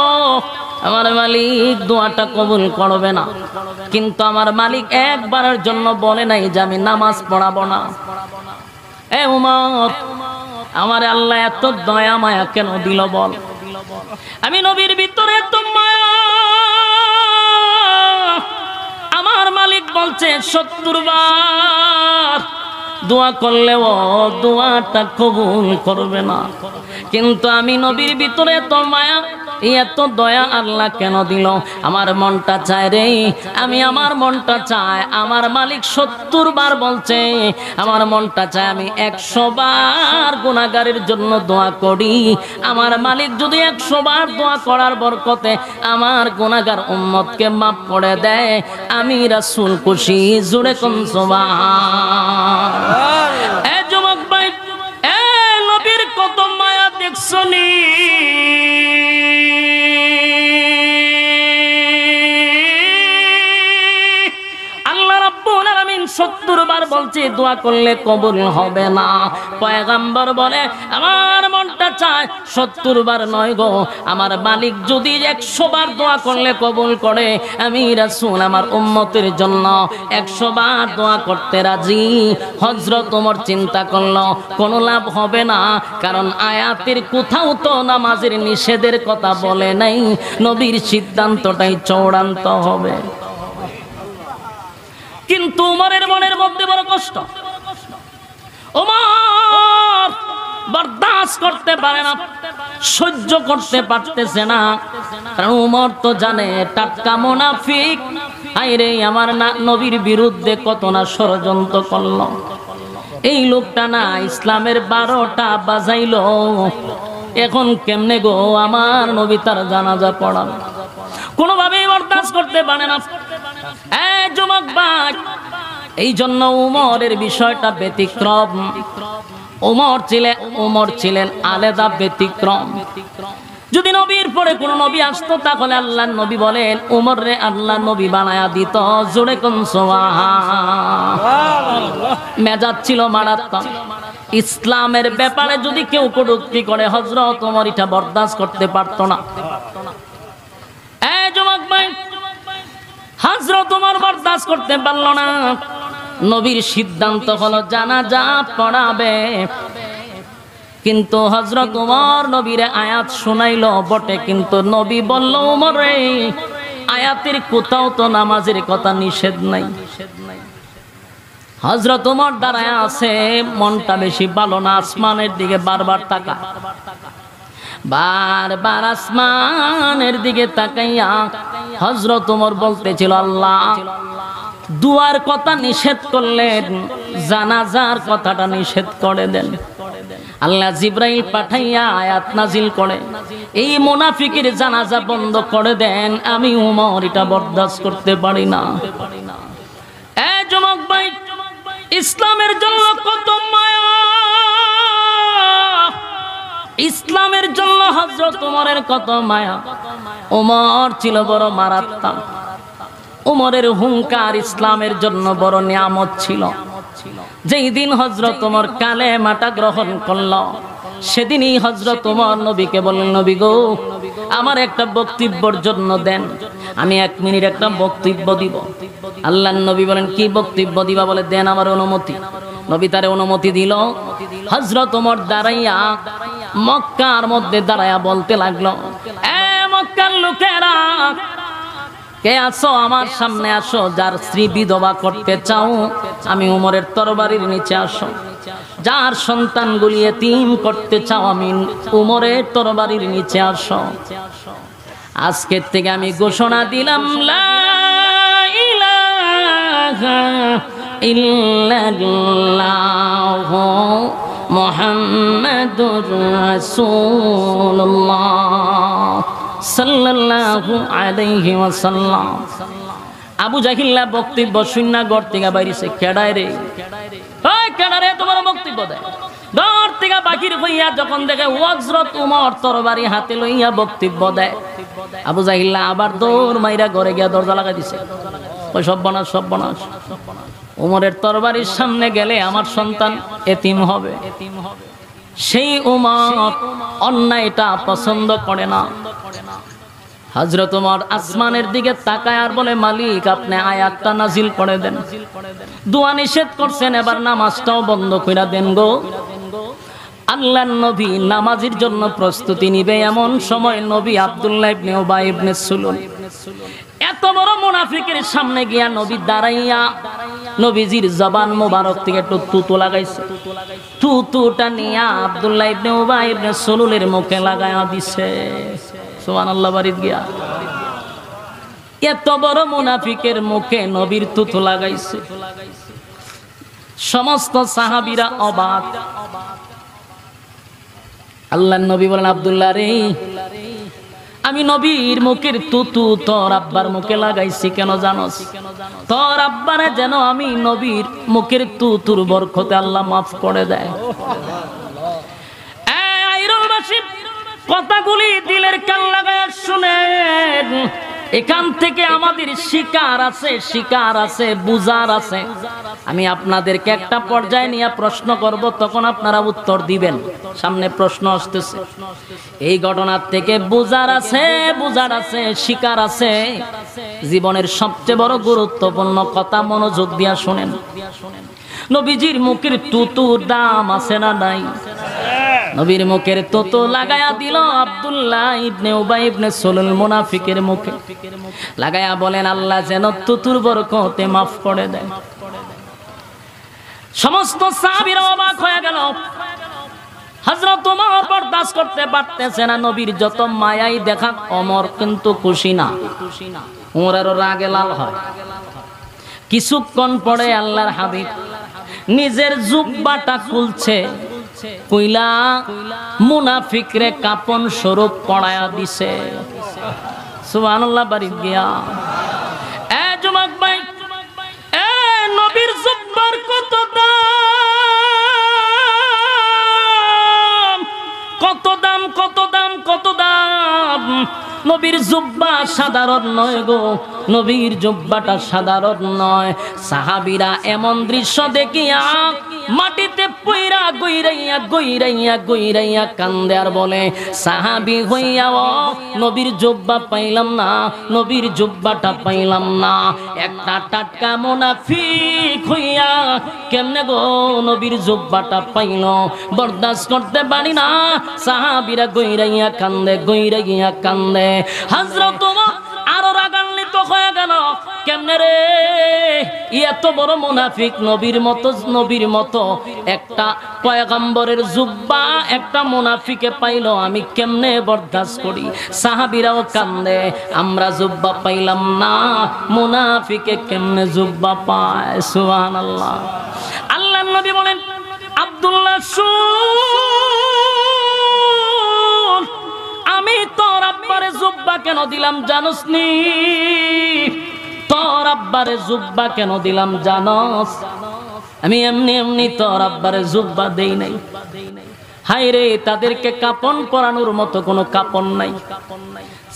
আমার মালিক দোয়াটা কবুল করবে না, কিন্তু আমার মালিক একবারের জন্য বলে নাই যে আমি নামাজ পড়াবো না। এ উমর, আমার আল্লাহ এত দয়া মায়া কেন দিল বল? আমি নবীর ভিতরে এত মায়া, আমার মালিক বলছে ৭০ বার দোয়া করলেও দোয়াটা কবুল করবে না, কিন্তু আমি নবীর ভিতরে এত মায়া, এত দয়া আল্লাহ কেন দিল? আমার মনটা চায় রে, আমি আমার মনটা চায়, আমার মালিক 70 বার বলছে, আমার মনটা চায় আমি 100 বার গুনাহগারের জন্য দোয়া করি। আমার মালিক যদি 100 বার দোয়া করার বরকতে আমার গুনাহগার উম্মতকে মাফ করে দেয়, আমি রাসূল খুশি। জোরে কোন সুবহান। এ যুবক ভাই, এ নবীর কত মায়া দেখছনি। আল্লাহ রাব্বুল আলামিন 70 বার বলছে দোয়া করলে কবুল হবে না। পয়গম্বর বলে আমার মনটা চায় 70 বার নয় গো, আমার মালিক যদি 100 বার দোয়া করলে কবুল করে, আমি রাসূল আমার উম্মতের জন্য 100 বার দোয়া করতে রাজি। হযরত ওমর চিন্তা করলো কোনো লাভ হবে না, কারণ আয়াতের কোথাও তো নামাজের নিষেধের কথা বলে নাই। নবীর সিদ্ধান্তটাই চূড়ান্ত হবে। কিন্তু ওমরের মনের মধ্যে বড় কষ্ট। ওমর বরদাস্ত করতে পারে না, সহ্য করতে পারতেছে না, কারণ ওমর তো জানে টাটকা মুনাফিক। আইরে আমার নবীর বিরুদ্ধে কত না ষড়যন্ত্র করলো। এই লোকটা না ইসলামের 12টা বাজাইলো, এখন কেমনে গো আমার নবী তার জানাজা পড়াবে? কোনোভাবেই বরদাস্ত করতে পারে না। যুবক ভাই, এই জন্য উমরের বিষয়টা ব্যতিক্রম। উমর ছিলেন আলাদা ব্যতিক্রম। যদি নবীর পরে কোন নবী আসতো তাহলে আল্লাহর নবী বলেন উমর রে আল্লাহ নবী বানায়া দিত। জোরে কোন সুবহান। মেজাজ ছিল মারাত্মক। ইসলামের ব্যাপারে যদি কেউ কটূক্তি করে হযরত ওমর এটা বরদাস্ত করতে পারতো না। যুবক ভাই, হযরত ওমর বরদাস্ত করতে পারল না। নবীর সিদ্ধান্ত হলো জানাজা পড়াবে, কিন্তু হযরত ওমর নবীরে আয়াত শুনাইলো বটে, কিন্তু নবী বলল ওমর রে আয়াতের কোথাও তো নামাজের কথা নিষেধ নাই। হযরত ওমর দাঁড়ায় আছে, মনটা বেশি ভালো না, আসমানের দিকে বারবার তাকায়, বারবার আসমানের দিকে তাকাইয়া হযরত ওমর বলতেছিল আল্লাহ দুয়ার কথা নিষেধ করলেন, জানাজার কথাটা নিষেধ করে দেন। আল্লাহ জিবরাইল পাঠাইয়া আয়াত নাজিল করে এই মুনাফিকের জানাজা বন্ধ করে দেন। আমি ওমর এটা বরদাস্ত করতে পারি না। যুবক ভাই, ইসলামের জন্য কত মায়া, ইসলামের জন্য হযরত ওমরের কত মায়া। ওমর ছিল বড় মারাত্মক। ওমরের হুঙ্কার ইসলামের জন্য বড় নিয়ামত ছিল। যেই দিন হযরত ওমর কালেমাটা গ্রহণ করল, সেদিনই হযরত ওমর নবীকে বললেন নবী গো আমার একটা বক্তব্যের জন্য দেন, আমি 1 মিনিট একটা বক্তব্য দিব। আল্লাহর নবী বলেন কি বক্তব্য দিবা? বলে দেন আমার অনুমতি। নবী তারে অনুমতি দিল। হযরত ওমর দাঁড়াইয়া মক্কার মধ্যে দাঁড়াইয়া বলতে লাগলো, এ মক্কার লোকেরা কে আসো আমার সামনে আসো, যার স্ত্রী বিধবা করতে চাও আমি ওমরের তরবারির নিচে আসো, যার সন্তানগুলি এতিম করতে চাও আমি ওমরের তরবারির নিচে আসো। আজকের থেকে আমি ঘোষণা দিলাম লা ইলাহা ইল্লাল্লাহ মুহাম্মাদুর রাসূলুল্লাহ সাল্লাল্লাহু আলাইহি ওয়াসাল্লাম। আবু জাহিল্লা বক্তব্য শুননা ঘর থেকে বাইরেছে, কেডায় রে ওই কেডারে তোমার বক্তব্য দেয়। ঘর থেকে বাকির হইয়া যখন দেখে হযরত ওমর তরবারি হাতে লইয়া বক্তব্য দেয়, আবু জাহিল্লা আবার দৌড় মাইরা ঘরে গিয়া দরজা লাগাই দিছে। ওই সর্বনাশ সর্বনাশ, ওমরের তরবারির সামনে গেলে আমার সন্তান এতিম হবে। সেই ওমর অন্যায়টা পছন্দ করে না। হযরত ওমর আসমানের দিকে তাকায় আর বলে মালিক আপনি আয়াতটা নাজিল করে দেন। দোয়া নিষেধ করছেন, এবার নামাজটাও বন্ধ কইরা দেন গো। আল্লাহর নবী নামাজের জন্য প্রস্তুতি নিবে এমন সময় নবী আব্দুল্লাহ ইবনে উবাই ইবনে সুলুল এত বড় মুনাফিকের সামনে গিয়া নবী দাঁড়াইয়া নবীজির জবান মোবারক থেকে একটু তুতু লাগাইছে। তুতুটা নিয়া আব্দুল্লাহ ইবনে উবাই ইবনে সুলুলের মুখে লাগায়া দিছে। সুবহানাল্লাহ বাড়িতে গিয়া এত বড় মুনাফিকের মুখে নবীর থুতু লাগাইছে। সমস্ত সাহাবীরা অবাক। আল্লাহর নবী বলেন, আব্দুল্লাহ রে, আমি নবীর মুখের তুতু তোর আব্বার মুখে লাগাইছি কেন জানোস? তোর আব্বারে যেন আমি নবীর মুখের তুতুর বরকতে আল্লাহ মাফ করে দেয়। কথাগুলি দিলের কান লাগায় শুনেন। এখান থেকে আমাদের শিকার আছে, শিকার আছে, বুঝার আছে। আমি আপনাদেরকে একটা পর্যায়ে নিয়ে প্রশ্ন করব, তখন আপনারা উত্তর দিবেন। সামনে প্রশ্ন আসতেছে। এই ঘটনার থেকে বুঝার আছে, বুঝার আছে, শিকার আছে। জীবনের সবচেয়ে বড় গুরুত্বপূর্ণ কথা মনোযোগ দিয়া শুনেন। নবীজির মুখের তুতুর দাম আছে না নাই? নবীর মুখের তুতু লাগায়া দিল আব্দুল্লাহ ইবনে উবাই ইবনে সুলুল মুনাফিকের মুখে। লাগায়া বলেন, আল্লাহ যেন তুতুর বরকতে মাফ করে দেয়। সমস্ত সাহাবীরা অবাক হয়ে গেল। হযরত ওমর বরদাস্ত করতে পারতেছে না, নবীর যত মায়াই দেখা, ওমর কিন্তু খুশি না। ওমরের রাগে লাল হয়। কিছুক্ষণ পরে আল্লাহর হাবিব নিজের জুব্বাটা খুলছে, কইলা মুনাফিকরে কাপন স্বরূপ পড়ায়া দিছে। সুবহানাল্লাহ বাড়ি গিয়া এ যুবক ভাই, এ নবীর জুব্বার কত দাম, কত দাম, কত দাম, কত দাম। নবীর জুব্বা সাধারণ নয় গো, নবীর জুব্বাটা সাধারণ নয়। সাহাবীরা এমন দৃশ্য দেখিয়া মাটিতে পইরা গইরাইয়া গইরাইয়া গইরাইয়া কান্দে আর বলে, সাহাবী হইয়াও নবীর জুব্বা পাইলাম না, নবীর জুব্বাটা পাইলাম না। একটা টাটকা মুনাফিক হইয়া কেমনে গো নবীর জুব্বাটা পাইল? বরদাস্ত করতে পারি না। সাহাবীরা গইরাইয়া কান্দে, গইরাইয়া কান্দে। হযরত ওমর আরো রাগান্বিত হয়ে গেল। কেমনে রে, এত বড় মুনাফিক নবীর মতো, নবীর মতো একটা পয়গম্বরের জুব্বা একটা মুনাফিকে পাইলো, আমি কেমনে বরদাস্ত করি? সাহাবীরাও কান্দে, আমরা জুব্বা পাইলাম না, মুনাফিকে কেমনে জুব্বা পায়? সুবহানাল্লাহ। আল্লাহর নবী বলেন, আব্দুল্লাহ শুন, আমি তোর আব্বারে জুব্বা কেন দিলাম জানোস নি? তোর আব্বারে জুব্বা কেন দিলাম জানোস? আমি এমনি এমনি তোর আব্বারে জুব্বা দেই নাই। হায় রে, তাদেরকে কাপন পরানোর মতো কোনো কাপন নাই।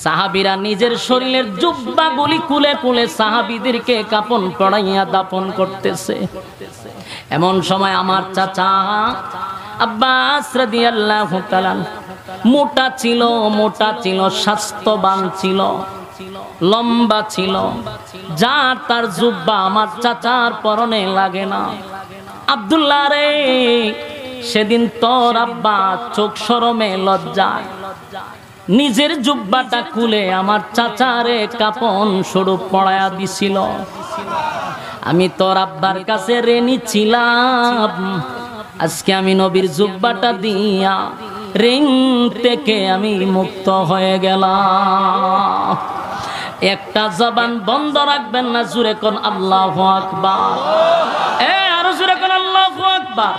সাহাবীরা নিজের শরীরের জুব্বাগুলি খুলে খুলে সাহাবীদেরকে কাপন পরাইয়া দাফন করতেছে। এমন সময় আমার চাচা আব্বাস রাদিয়াল্লাহু তাআলা মোটা ছিল, মোটা ছিল, স্বাস্থ্যবান ছিল, লম্বা ছিল, যার তার জুব্বা আমার চাচার পরনে লাগে না। আব্দুল্লাহ রে, সেদিন তোর আব্বা চোখ শরমে লজ্জায় নিজের জুব্বাটা খুলে আমার চাচারে কাপন স্বরূপ পড়ায়া দিছিল। আমি তোর আব্বার কাছে ঋণী ছিলাম, আজকে আমি নবীর জুব্বাটা দিয়া ঋণ থেকে আমি মুক্ত হয়ে গেলাম। একটা জবান বন্ধ রাখবেন না, জোরে কোন আল্লাহু আকবার। আরো জোরে কোন আল্লাহু আকবার।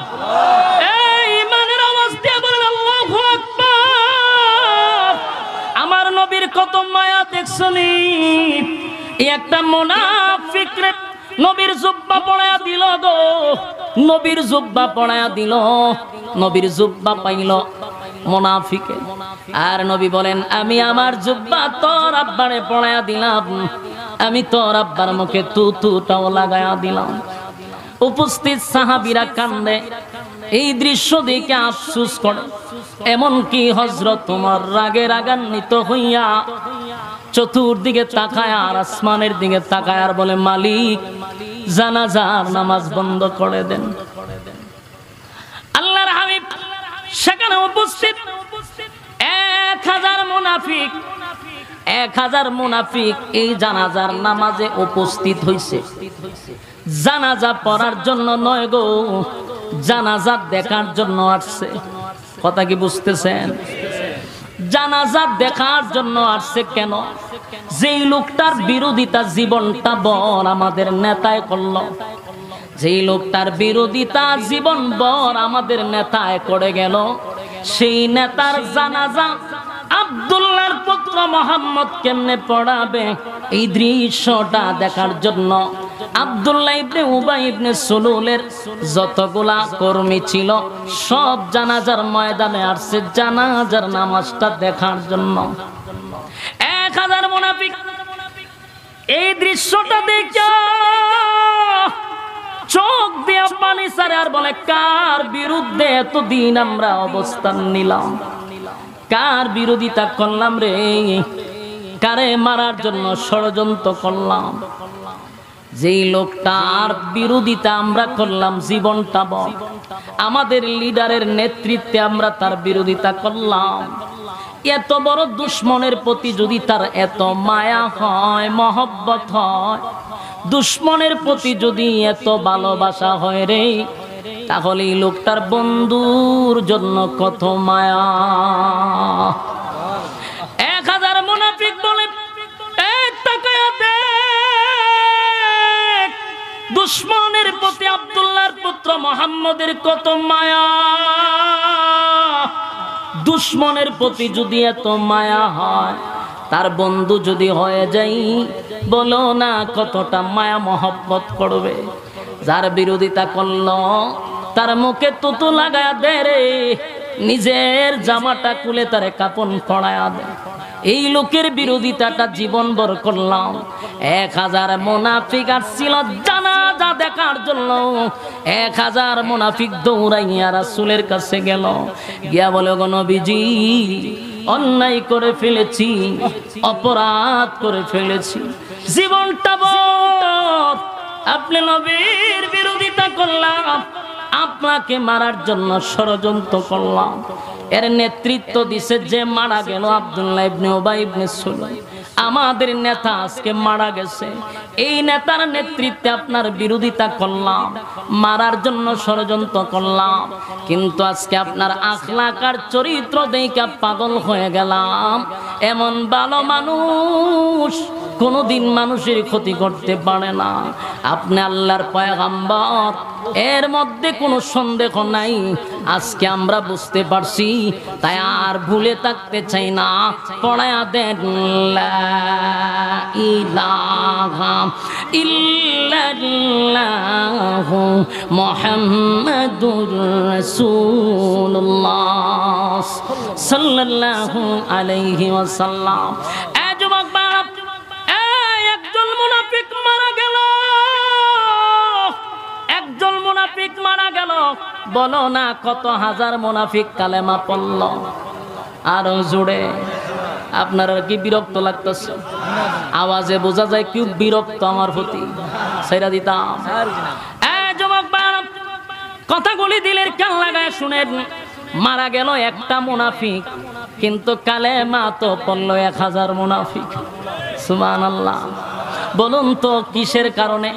ঈমানের আওয়াজ দিয়ে বলেন আল্লাহু আকবার। আমার নবীর কত মায়া দেখছনি। একটা মুনাফিক রে নবীর জুব্বা পড়ায়া দিল গো, নবীর জুব্বা পড়ায়া দিল, নবীর জুব্বা পাইল মুনাফিকে। আর নবী বলেন, আমি আমার জুব্বা তোর আব্বারে পড়ায়া দিলাম, আমি তোর আব্বার মুখে তুতুটাও লাগায়া দিলাম। উপস্থিত সাহাবীরা কান্দে, এই দৃশ্য দেখে আফসোস করে। এমনকি হযরত ওমর রাগে রাগান্বিত হইয়া চতুর্দিকে তাকায় আর আসমানের দিকে তাকায় আর বলে, মালিক জানাজার নামাজ বন্ধ করে দেন। আল্লাহর হাবিব সেখানে উপস্থিত 1000 মুনাফিক, 1000 মুনাফিক এই জানাজার নামাজে উপস্থিত হইছে। জানাজা পড়ার জন্য নয় গো, জানাজা দেখার জন্য আসছে। কথা কি বুঝতেছেন? জানাজা দেখার জন্য আসছে কেন? যেই লোকটার বিরোধিতা জীবনটা বর আমাদের নেতায় করলো, যেই লোকটার বিরোধিতা জীবন বর আমাদের নেতায় করে গেল, সেই নেতার জানাজা আব্দুল্লাহর পুত্র মোহাম্মদ কেমনে পড়াবে? এই দৃশ্যটা দেখার জন্য আব্দুল্লাহ ইবনে উবাই ইবনে সুলুলের যতগুলা কর্মী ছিল সব জানাজার ময়দানে আসছে জানাজার নামাজটা দেখার জন্য। 1000 মুনাফিক এই দৃশ্যটা দেখে চোখ দিয়ে পানি ছাড়ে আর বলে, কার বিরুদ্ধে এতদিন আমরা অবস্থান নিলাম, কার বিরোধিতা করলাম রে, কারে মারার জন্য ষড়যন্ত্র করলাম? যেই লোকটার বিরোধিতা আমরা করলাম জীবনটা বল, আমাদের লিডারের নেতৃত্বে আমরা তার বিরোধিতা করলাম, এত বড় দুশ্মনের প্রতি যদি তার এত মায়া হয়, মহব্বত হয়, দুশ্মনের প্রতি যদি এত ভালোবাসা হয় রে, তাহলে এই লোকটার বন্ধুর জন্য কত মায়া। 1000 মুনাফিক বলে, দুশ্মনের প্রতি আব্দুল্লাহর পুত্র মুহাম্মদের কত মায়া। দুশ্মনের প্রতি যদি এত মায়া হয়, তার বন্ধু যদি হয়ে যাই, বলো না কতটা মায়া মহব্বত করবে। যার বিরোধিতা করলো তার মুখে তুতু লাগায়া দে রে, নিজের জামাটা খুলে তারে কাপন পরায়া দে। এই লোকের বিরোধিতাটা জীবনভর করলাম। 1000 মুনাফিক আসছিল জানাজা দেখার জন্য। 1000 মুনাফিক দৌড়াইয়া রাসূলের কাছে গেল, গিয়া বলে, গো নবীজি, অন্যায় করে ফেলেছি, অপরাধ করে ফেলেছি, জীবনটা বড়, আপনি নবীর বিরোধিতা করলাম, আপনাকে মারার জন্য ষড়যন্ত্র করলাম। এর নেতৃত্ব দিছে যে মারা গেল আব্দুল্লাহ ইবনে উবাই ইবনে সুলুল, আমাদের নেতা আজকে মারা গেছে। এই নেতার নেতৃত্বে আপনার বিরোধিতা করলাম, মারার জন্য ষড়যন্ত্র করলাম, কিন্তু আজকে আপনার আখলাক আর চরিত্র দেখে পাগল হয়ে গেলাম। এমন ভালো মানুষ কোনদিন মানুষের ক্ষতি করতে পারে না। আপনি আল্লাহর পয়গম্বর, এর মধ্যে কোনো সন্দেহ নাই। আজকে আমরা বুঝতে পারছি, তাই আর ভুলে থাকতে চাই না। পড়ায়া দেন লা ইলাহা ইল্লাল্লাহু মুহাম্মাদুর রাসূলুল্লাহ সাল্লাল্লাহু আলাইহি ওয়াসাল্লাম। একজন মুনাফিক মারা গেল, একজন মুনাফিক মারা গেল, বলো না কত হাজার মুনাফিক কালেমা পড়ল। আরো জোরে, আপনার কি বিরক্ত লাগতেছে? আওয়াজে বোঝা যায় কি বিরক্ত আমার প্রতি। সেরা দিতাম যুবক, কথাগুলি দিলের কান লাগায় শুনেন। মারা গেল একটা মুনাফিক, কিন্তু কালেমা তো পড়ল 1000 মুনাফিক। সুবহানাল্লাহ। বলুন তো কিসের কারণে?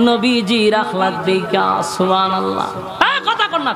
নবীজির আখলাক দেখা। সুবহানাল্লাহ। কথা কর না।